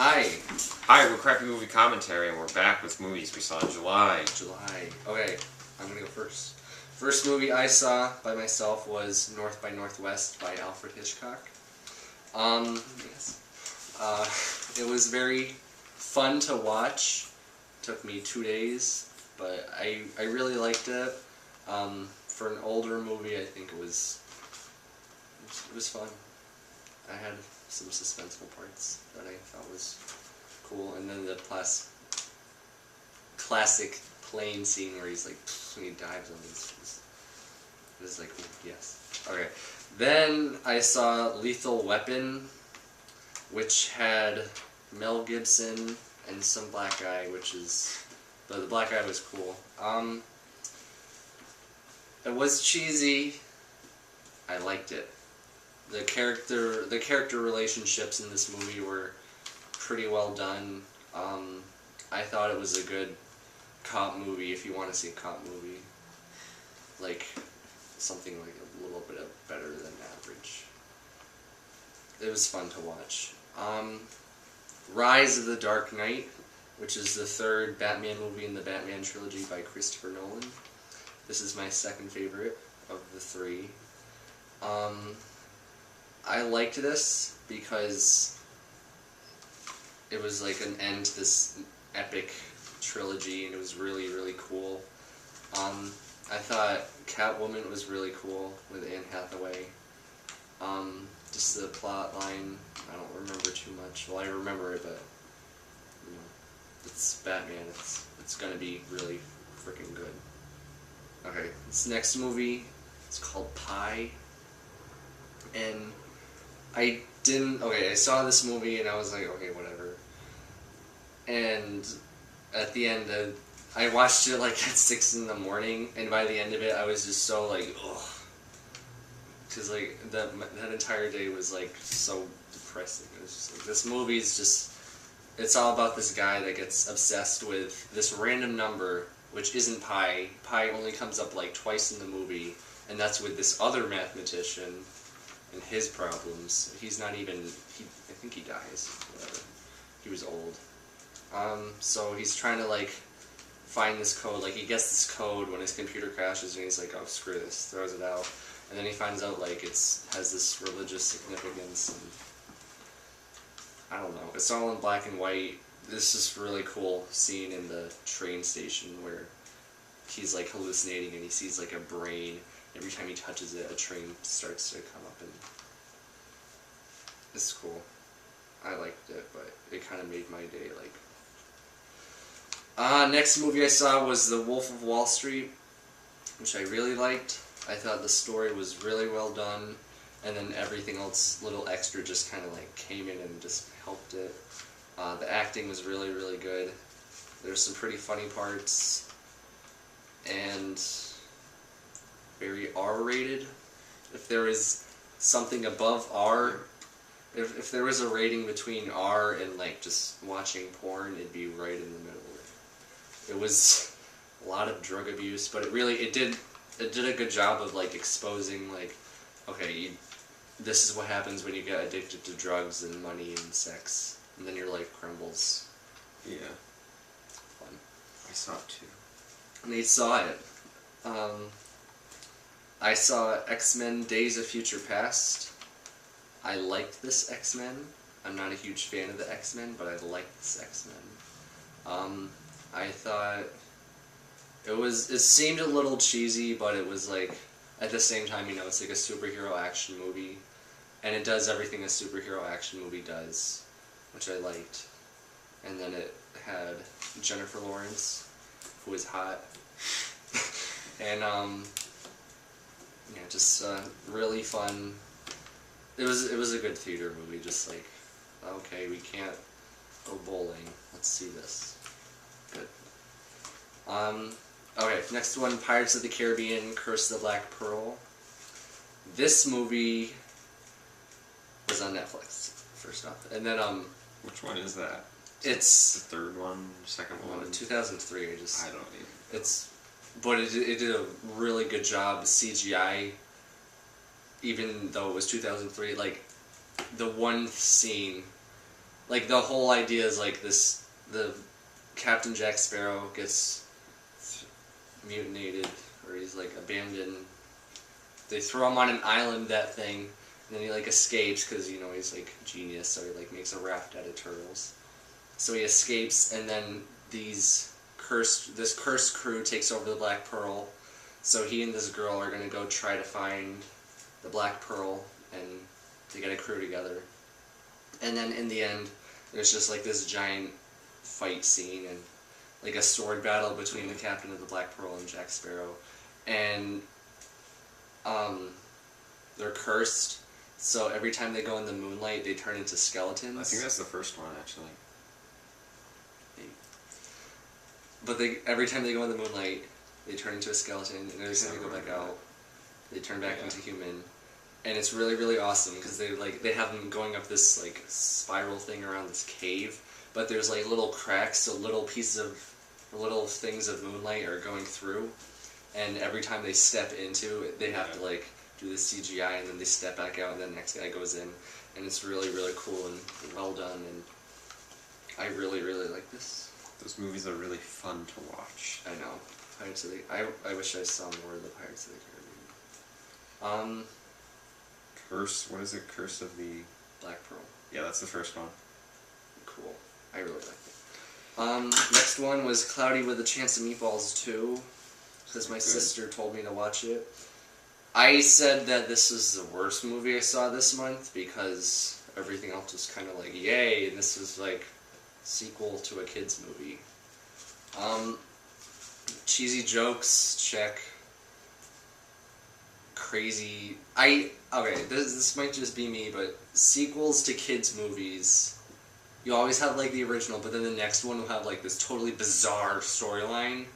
Hi. Hi, we're Crappy Movie Commentary, and we're back with movies we saw in July. Okay, I'm gonna go first. First movie I saw by myself was North by Northwest by Alfred Hitchcock. It was very fun to watch. Took me 2 days, but I really liked it. For an older movie, I think it was fun. I had some suspenseful parts that I thought was cool, and then the classic plane scene where he's like, when he dives on this, it was like, ooh, yes. Okay, then I saw Lethal Weapon, which had Mel Gibson and some black guy, but the black guy was cool. It was cheesy. I liked it. The character relationships in this movie were pretty well done. I thought it was a good cop movie if you want to see a cop movie. Like, something like a little bit better than average. It was fun to watch. Rise of the Dark Knight, which is the third Batman movie in the Batman trilogy by Christopher Nolan. This is my second favorite of the three. I liked this because it was like an end to this epic trilogy, and it was really, really cool. I thought Catwoman was really cool with Anne Hathaway. Just the plot line, I don't remember too much. Well, I remember it, but you know, it's Batman. It's gonna be really freaking good. Okay, this next movie, it's called Pi, and I saw this movie and I was like, okay, whatever. And at the end, I watched it like at 6 in the morning, and by the end of it, I was just so like, ugh. Because like, that entire day was like so depressing. It was just like, this movie's just, it's all about this guy that gets obsessed with this random number, which isn't pi. Pi only comes up like twice in the movie, and that's with this other mathematician and his problems. He's not even, I think he dies, whatever. He was old. So he's trying to like find this code, like he gets this code when his computer crashes, and he's like, oh screw this, throws it out. And then he finds out like has this religious significance, and I don't know, it's all in black and white. This is really cool scene in the train station where he's like hallucinating and he sees like a brain. Every time he touches it, a train starts to come up, and it's cool. I liked it, but it kind of made my day, like... Next movie I saw was The Wolf of Wall Street, which I really liked. I thought the story was really well done, and then everything else, little extra, just kind of like came in and just helped it. The acting was really, really good. There's some pretty funny parts, and very R-rated. If there is something above R, if there was a rating between R and like just watching porn, it'd be right in the middle. It was a lot of drug abuse, but it did a good job of like exposing like, okay, this is what happens when you get addicted to drugs and money and sex, and then your life crumbles. Yeah. Fun. I saw it too. And they saw it. I saw X-Men Days of Future Past. I liked this X-Men. I'm not a huge fan of the X-Men, but I liked this X-Men. I thought it seemed a little cheesy, but it was like, at the same time, you know, it's like a superhero action movie, and it does everything a superhero action movie does, which I liked. And then it had Jennifer Lawrence, who is hot, and yeah, just really fun. It was a good theater movie. Just like, okay, we can't go bowling. Let's see this. Good. Okay, next one, Pirates of the Caribbean: Curse of the Black Pearl. This movie was on Netflix, first off, and then Which one is that? It's the third one, second one. 2003. I don't even. But it did a really good job. CGI, even though it was 2003, like the one scene like the whole idea is like this: the Captain Jack Sparrow gets mutinated, or he's like abandoned. They throw him on an island, that thing, and then he like escapes because he's like genius, so he like makes a raft out of turtles. So he escapes, and then this cursed crew takes over the Black Pearl. So he and this girl are gonna go try to find the Black Pearl, and they get a crew together. And then in the end, there's just like this giant fight scene and like a sword battle between the captain of the Black Pearl and Jack Sparrow, and they're cursed. So every time they go in the moonlight, they turn into skeletons. I think that's the first one, actually. But every time they go in the moonlight, they turn into a skeleton, and every time they go back out, they turn back into human. And it's really, really awesome because they have them going up this like spiral thing around this cave, but there's like little cracks, so little things of moonlight are going through, and every time they step into it, they have to like do the CGI, and then they step back out, and then the next guy goes in, and it's really, really cool and well done, and I really, really like this. Those movies are really fun to watch. I know. Pirates of the... I wish I saw more of the Pirates of the Caribbean. Curse... What is it? Curse of the... Black Pearl. Yeah, that's the first one. Cool. I really like it. Next one was Cloudy with a Chance of Meatballs 2, because my sister told me to watch it. I said that this is the worst movie I saw this month, because everything else was kind of like, yay, and this was like... sequel to a kids movie. Cheesy jokes, check. Crazy. Okay, this might just be me, but sequels to kids movies, you always have like the original, but then the next one will have like this totally bizarre storyline.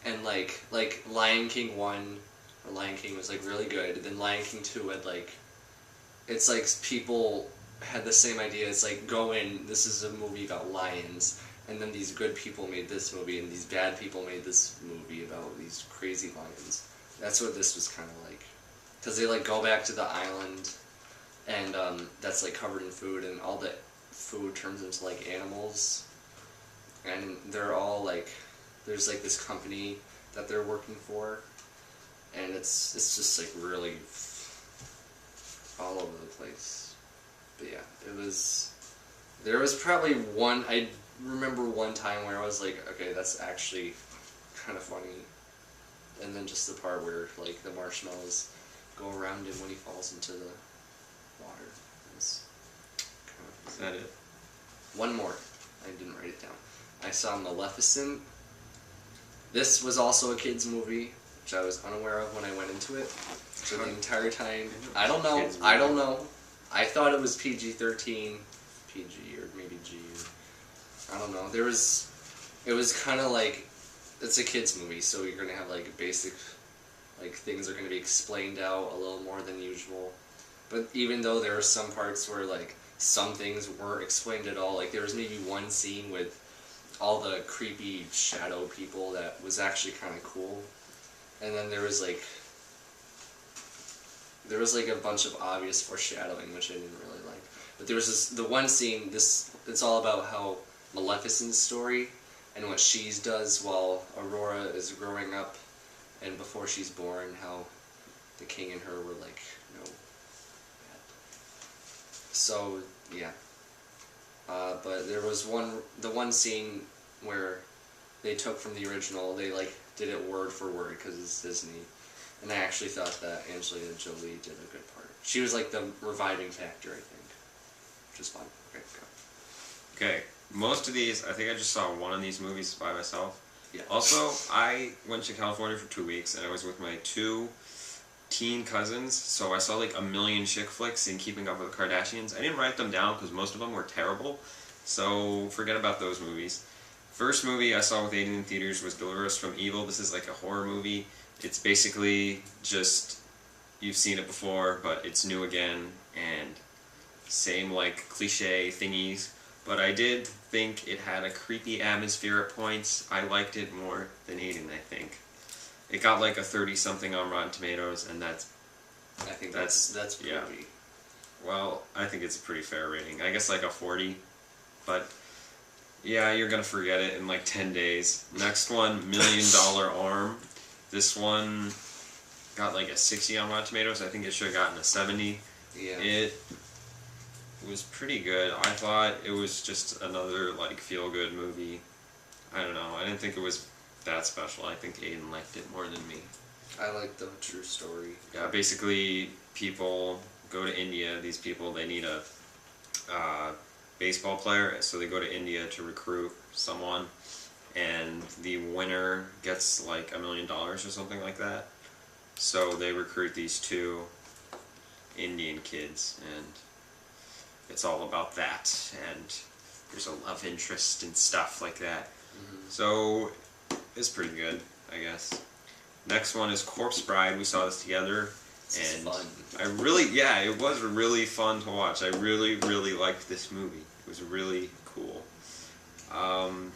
And like Lion King 1, or Lion King was like really good, and then Lion King 2 had like, it's like people had the same idea. It's like, go in, this is a movie about lions, and then these good people made this movie, and these bad people made this movie about these crazy lions. That's what this was kind of like. Because they like go back to the island, and that's like covered in food, and all the food turns into like animals. And they're all like, there's like this company that they're working for, and it's just like really all over the place. But yeah, there was probably I remember one time where I was like, okay, that's actually kind of funny. And then just the part where, like, the marshmallows go around him when he falls into the water. It was kind of... Is that it? One more. I didn't write it down. I saw Maleficent. This was also a kid's movie, which I was unaware of when I went into it. So the entire time... I don't know. I thought it was PG-13, PG, or maybe G. I don't know. It was kind of like, it's a kid's movie, so you're going to have like basic, like things are going to be explained out a little more than usual. But even though there are some parts where like some things weren't explained at all, like there was maybe one scene with all the creepy shadow people that was actually kind of cool. And then there was like a bunch of obvious foreshadowing, which I didn't really like. But there was the one scene, it's all about how Maleficent's story and what she does while Aurora is growing up and before she's born, how the king and her were like, bad. So, yeah. But there was the one scene where they took from the original, they like did it word for word because it's Disney. And I actually thought that Angelina Jolie did a good part. She was like the reviving factor, I think. Which is fun. Okay, go. Okay. Most of these, I think I just saw one of these movies by myself. Yeah. Also, I went to California for 2 weeks, and I was with my 2 teen cousins, so I saw like a million chick flicks in Keeping Up with the Kardashians. I didn't write them down because most of them were terrible, so forget about those movies. First movie I saw with Aiden in theaters was Deliver Us from Evil. This is like a horror movie. It's basically just, you've seen it before, but it's new again, and same like cliche thingies. But I did think it had a creepy atmosphere at points. I liked it more than Aiden, I think. It got like a 30-something on Rotten Tomatoes, and that's I think that's pretty. yeah. Well, I think it's a pretty fair rating. I guess like a 40. But yeah, you're gonna forget it in like 10 days. Next one, $1 Million Arm. This one got like a 60 on Rotten Tomatoes. I think it should have gotten a 70. Yeah. It was pretty good. I thought it was just another like feel-good movie. I don't know. I didn't think it was that special. I think Aiden liked it more than me. I like the true story. Yeah, basically people go to India. These people, they need a baseball player, so they go to India to recruit someone, and the winner gets like $1 million or something like that. So they recruit these two Indian kids, and it's all about that, and there's a love interest and stuff like that. Mm-hmm. So it's pretty good, I guess. Next one is Corpse Bride. We saw this together, This is and fun. it was really fun to watch. I really liked this movie. It was really cool.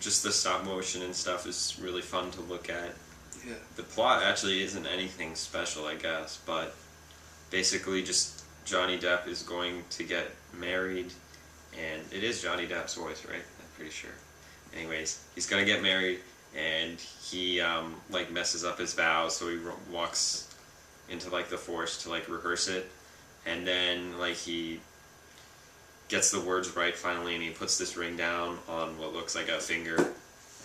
Just the stop motion and stuff is really fun to look at. Yeah. The plot actually isn't anything special, I guess, but basically just Johnny Depp is going to get married, and it is Johnny Depp's voice, right? I'm pretty sure. Anyways, he's gonna get married, and he like messes up his vows, so he walks into like the forest to like rehearse it, and then like he gets the words right finally, and he puts this ring down on what looks like a finger,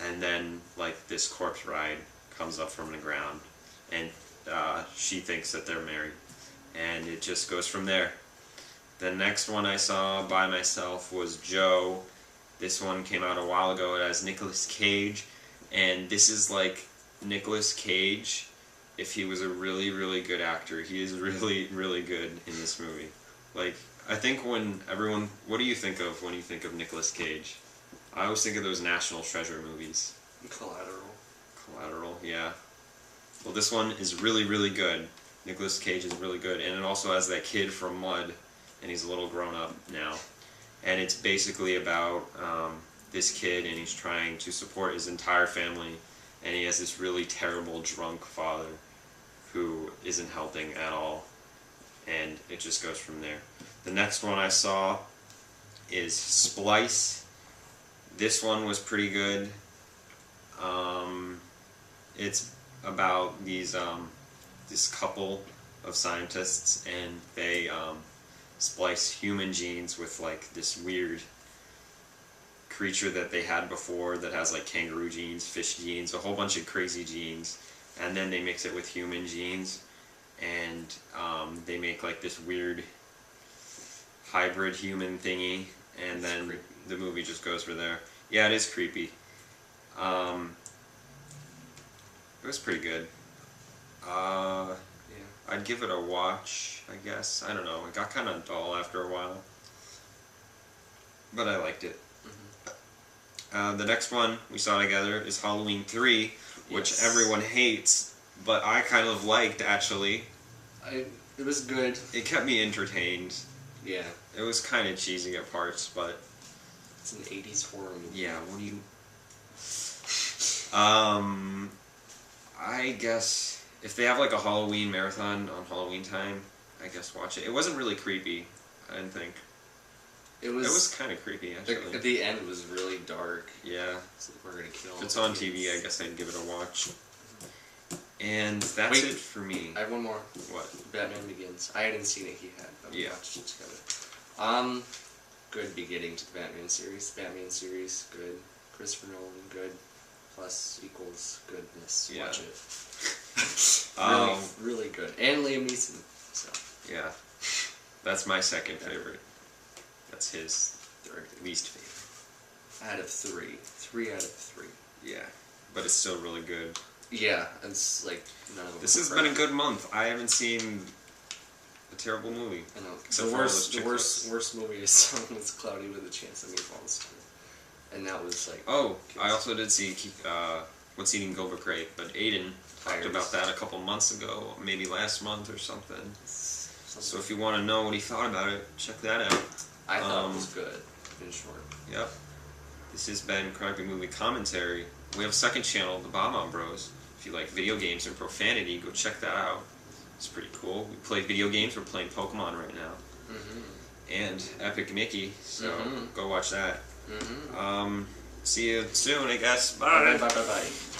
and then like this corpse bride comes up from the ground, and she thinks that they're married, and it just goes from there. The next one I saw by myself was Joe. This one came out a while ago. It has Nicolas Cage, and this is like Nicolas Cage if he was a really good actor. He is really good in this movie. Like, I think when everyone, what do you think of when you think of Nicolas Cage? I always think of those National Treasure movies. Collateral, yeah. Well, this one is really good. Nicolas Cage is really good, and it also has that kid from Mud, and he's a little grown up now. And it's basically about this kid, and he's trying to support his entire family, and he has this really terrible drunk father who isn't helping at all, and it just goes from there. The next one I saw is Splice. This one was pretty good. It's about these this couple of scientists, and they splice human genes with like this weird creature that they had before that has like kangaroo genes, fish genes, a whole bunch of crazy genes, and then they mix it with human genes, and they make like this weird hybrid human thingy, and then creepy. The movie just goes for there. Yeah, it is creepy. It was pretty good. Yeah. I'd give it a watch, I guess. I don't know. It got kind of dull after a while, but I liked it. The next one we saw together is Halloween 3, which Yes. everyone hates, but I kind of liked, actually. It was good. It kept me entertained. Yeah. It was kind of cheesy at parts, but It's an 80s horror movie. yeah, what do you... I guess if they have like a Halloween marathon on Halloween time, I guess watch it. It wasn't really creepy, I didn't think. It It was was kind of creepy, actually. at the end it was really dark. Yeah. It's like, we're gonna kill. If it's the on kids. TV, I guess I'd give it a watch. And that's Wait. it for me. I have one more. What? Batman Begins. I hadn't seen it. He had. But we Yeah. watched it together. Good beginning to the Batman series. Batman series, good. Christopher Nolan, good. Plus equals goodness. Yeah. Watch it. Um, really good. And Liam Neeson. So Yeah. That's my second favorite. That's his third. least favorite. Out of 3. 3 out of 3. Yeah. But it's still really good. Yeah, it's like none of them. This are has been a perfect. good month. I haven't seen a terrible movie. I know. Except The for all those chick worst movie I saw was Cloudy with a Chance of Meatballs 2. And that was like. Oh, I also did see What's Eating Gilbert Grape, but Aiden talked Tires. about that a couple months ago, maybe last month or something. Something. So if you want to know what he thought about it, check that out. I thought it was good, in short. Yep. This has been Chronically Movie Commentary. We have a second channel, the Bob-omb Bros. If you like video games and profanity, go check that out. It's pretty cool. We play video games. We're playing Pokemon right now. Mm-hmm. And Epic Mickey, so Mhm. go watch that. Mm-hmm. See you soon, I guess. Bye bye bye bye.